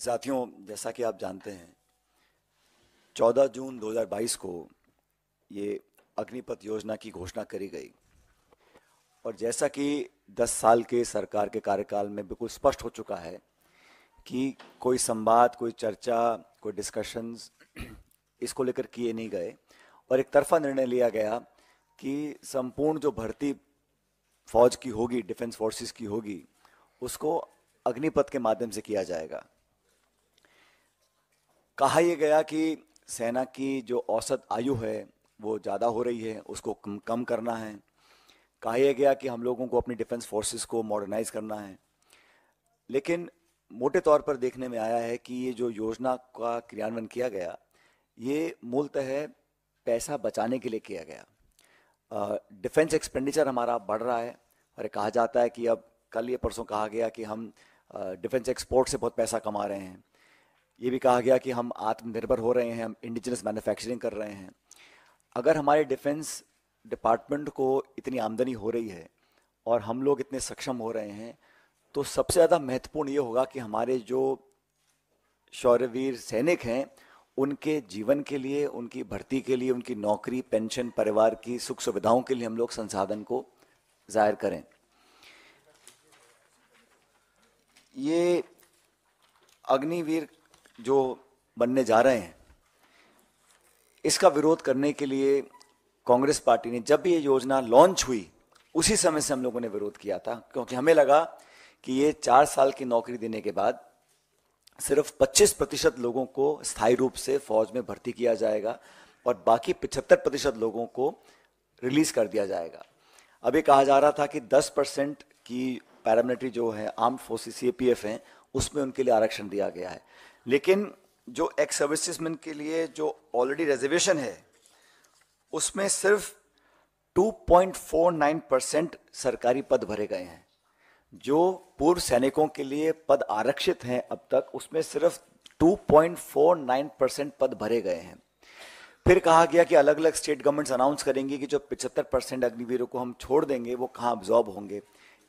साथियों, जैसा कि आप जानते हैं, 14 जून 2022 को ये अग्निपथ योजना की घोषणा करी गई। और जैसा कि 10 साल के सरकार के कार्यकाल में बिल्कुल स्पष्ट हो चुका है कि कोई संवाद, कोई चर्चा, कोई डिस्कशंस इसको लेकर किए नहीं गए और एक तरफा निर्णय लिया गया कि संपूर्ण जो भर्ती फौज की होगी, डिफेंस फोर्सेस की होगी, उसको अग्निपथ के माध्यम से किया जाएगा। कहा यह गया कि सेना की जो औसत आयु है वो ज़्यादा हो रही है, उसको कम करना है। कहा यह गया कि हम लोगों को अपनी डिफेंस फोर्सेस को मॉडर्नाइज करना है। लेकिन मोटे तौर पर देखने में आया है कि ये जो योजना का क्रियान्वयन किया गया, ये मूलतः पैसा बचाने के लिए किया गया। डिफेंस एक्सपेंडिचर हमारा बढ़ रहा है और कहा जाता है कि अब कल ये परसों कहा गया कि हम डिफेंस एक्सपोर्ट से बहुत पैसा कमा रहे हैं। ये भी कहा गया कि हम आत्मनिर्भर हो रहे हैं, हम इंडिजिनस मैन्युफैक्चरिंग कर रहे हैं। अगर हमारे डिफेंस डिपार्टमेंट को इतनी आमदनी हो रही है और हम लोग इतने सक्षम हो रहे हैं, तो सबसे ज़्यादा महत्वपूर्ण ये होगा कि हमारे जो शौर्यवीर सैनिक हैं, उनके जीवन के लिए, उनकी भर्ती के लिए, उनकी नौकरी, पेंशन, परिवार की सुख सुविधाओं के लिए हम लोग संसाधन को जाहिर करें। ये अग्निवीर जो बनने जा रहे हैं, इसका विरोध करने के लिए कांग्रेस पार्टी ने, जब भी ये योजना लॉन्च हुई उसी समय से हम लोगों ने विरोध किया था, क्योंकि हमें लगा कि ये 4 साल की नौकरी देने के बाद सिर्फ 25% लोगों को स्थायी रूप से फौज में भर्ती किया जाएगा और बाकी 75% लोगों को रिलीज कर दिया जाएगा। अभी कहा जा रहा था कि 10% की पैरामिलिट्री जो है, आर्म्ड फोर्सेस सीएपीएफ हैं, उसमें उनके लिए आरक्षण दिया गया है। लेकिन जो एक्स सर्विसेजमैन के लिए जो ऑलरेडी रिजर्वेशन है, उसमें सिर्फ 2.49% सरकारी पद भरे गए हैं। जो पूर्व सैनिकों के लिए पद आरक्षित हैं अब तक, उसमें सिर्फ 2.49% पद भरे गए हैं। फिर कहा गया कि अलग अलग स्टेट गवर्नमेंट्स अनाउंस करेंगी कि जो 75% अग्निवीरों को हम छोड़ देंगे वो कहाँ अब्जॉर्ब होंगे।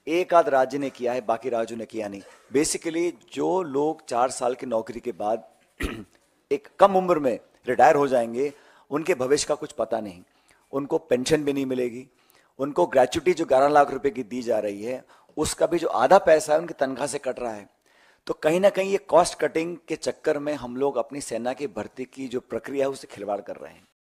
एक आध राज्य ने किया है, बाकी राज्यों ने किया नहीं। बेसिकली जो लोग 4 साल की नौकरी के बाद एक कम उम्र में रिटायर हो जाएंगे, उनके भविष्य का कुछ पता नहीं, उनको पेंशन भी नहीं मिलेगी, उनको ग्रेच्युटी जो 11 लाख रुपए की दी जा रही है, उसका भी जो आधा पैसा है उनकी तनख्वाह से कट रहा है। तो कहीं ना कहीं ये कॉस्ट कटिंग के चक्कर में हम लोग अपनी सेना की भर्ती की जो प्रक्रिया है उससे खिलवाड़ कर रहे हैं।